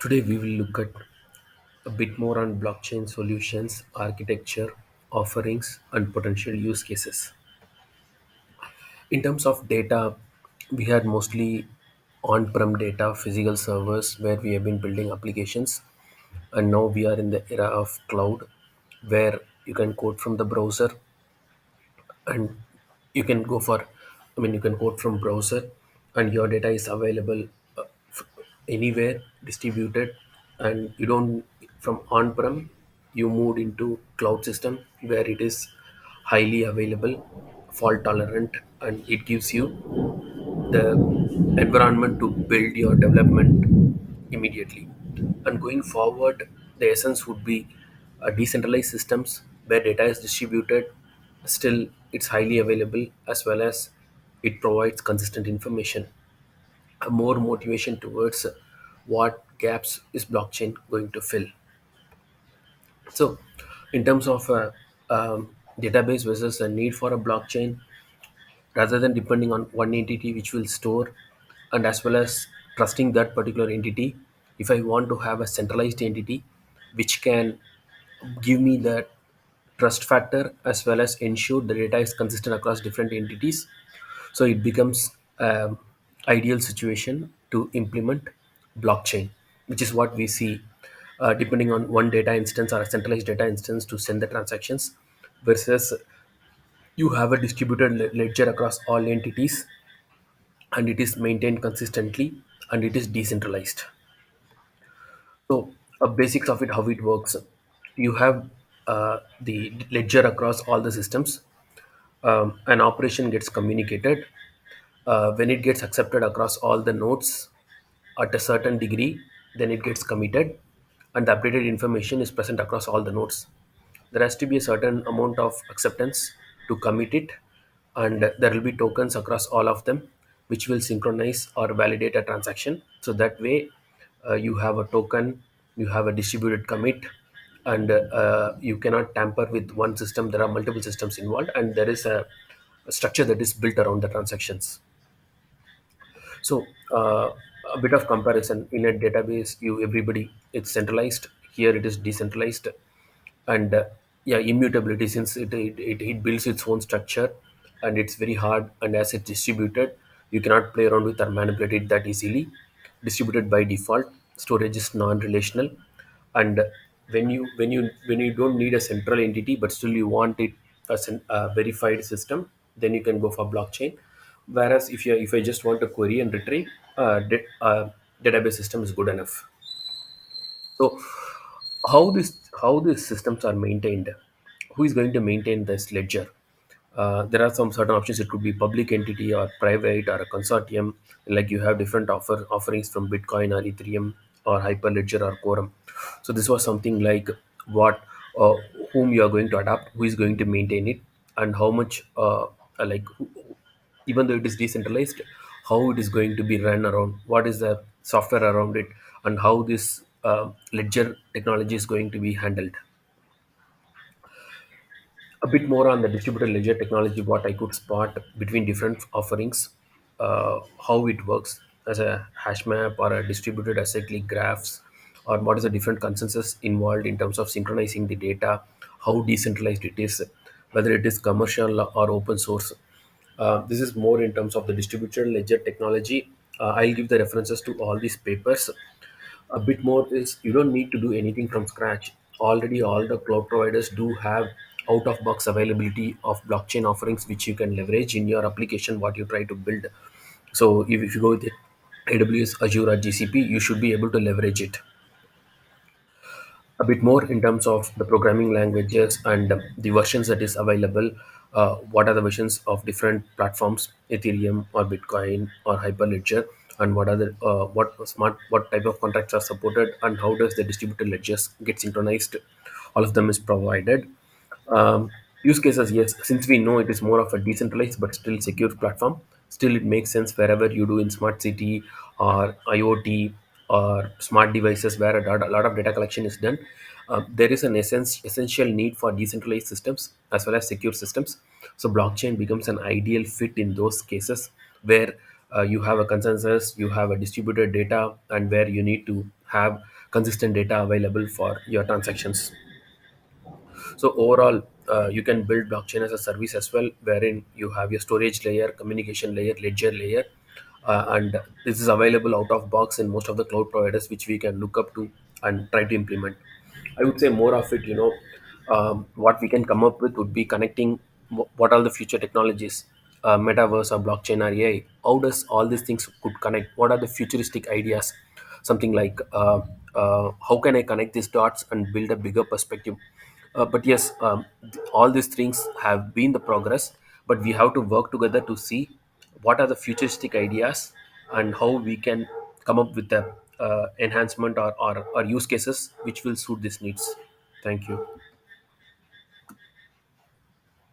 Today we will look at a bit more on blockchain solutions, architecture, offerings, and potential use cases. In terms of data, we had mostly on-prem data, physical servers where we have been building applications, and now we are in the era of cloud where you can code from the browser and you can go for you can code from browser and your data is available f- anywhere distributed, and you don't from on-prem you moved into cloud system where it is highly available, fault tolerant, and it gives you the environment to build your development immediately. And going forward, the essence would be decentralized systems where data is distributed, still it's highly available, as well as it provides consistent information. A more motivation towards what gaps is blockchain going to fill. So, in terms of database versus a need for a blockchain, rather than depending on one entity which will store, and as well as trusting that particular entity, if I want to have a centralized entity which can give me the trust factor as well as ensure the data is consistent across different entities, so it becomes ideal situation to implement blockchain, which is what we see, depending on one data instance or a centralized data instance to send the transactions, versus you have a distributed ledger across all entities, and it is maintained consistently, and it is decentralized. So, basics of it, how it works: you have the ledger across all the systems. An operation gets communicated. When it gets accepted across all the nodes at a certain degree, then it gets committed, and the updated information is present across all the nodes. There has to be a certain amount of acceptance to commit it, and there will be tokens across all of them which will synchronize or validate a transaction. So that way, you have a token, you have a distributed commit, and you cannot tamper with one system. There are multiple systems involved, and there is a structure that is built around the transactions. So, a bit of comparison: in a database, you everybody it's centralized. Here it is decentralized, and yeah, immutability, since it builds its own structure, and it's very hard. And as it's distributed, you cannot play around with or manipulate it that easily. Distributed by default, storage is non-relational, and when you don't need a central entity, but still you want it as a verified system, then you can go for blockchain. Whereas if I just want to query and retrieve, database system is good enough. So how these systems are maintained? Who is going to maintain this ledger? There are some certain options. It could be public entity or private or a consortium. Like you have different offerings from Bitcoin or Ethereum or Hyperledger or Quorum. So this was something like what uh, whom you are going to adopt, who is going to maintain it, and how much even though it is decentralized, how it is going to be run around, what is the software around it, and how this ledger technology is going to be handled. A bit more on the distributed ledger technology, what I could spot between different offerings, how it works as a hash map or a distributed acyclic graphs, or what is the different consensus involved in terms of synchronizing the data, how decentralized it is, whether it is commercial or open source. This is more in terms of the distributed ledger technology. I'll give the references to all these papers. A bit more is you don't need to do anything from scratch. Already, all the cloud providers do have out of box availability of blockchain offerings which you can leverage in your application, what you try to build. So, if you go with AWS, Azure, or GCP, you should be able to leverage it. A bit more in terms of the programming languages and the versions that is available. What are the versions of different platforms, Ethereum or Bitcoin or Hyperledger, and what are the what type of contracts are supported, and how does the distributed ledgers get synchronized? All of them is provided. Use cases, yes, since we know it is more of a decentralized but still secure platform, still it makes sense wherever you do in smart city or IoT or smart devices where a lot of data collection is done. There is an essential need for decentralized systems as well as secure systems. So blockchain becomes an ideal fit in those cases where you have a consensus, you have a distributed data, and where you need to have consistent data available for your transactions. So overall, you can build blockchain as a service as well, wherein you have your storage layer, communication layer, ledger layer, and this is available out of box in most of the cloud providers, which we can look up to and try to implement. I would say more of it, what we can come up with would be connecting what are the future technologies, metaverse or blockchain or AI. How does all these things could connect? What are the futuristic ideas? Something like how can I connect these dots and build a bigger perspective? But yes, all these things have been the progress, but we have to work together to see what are the futuristic ideas and how we can come up with the enhancement or use cases which will suit these needs. Thank you.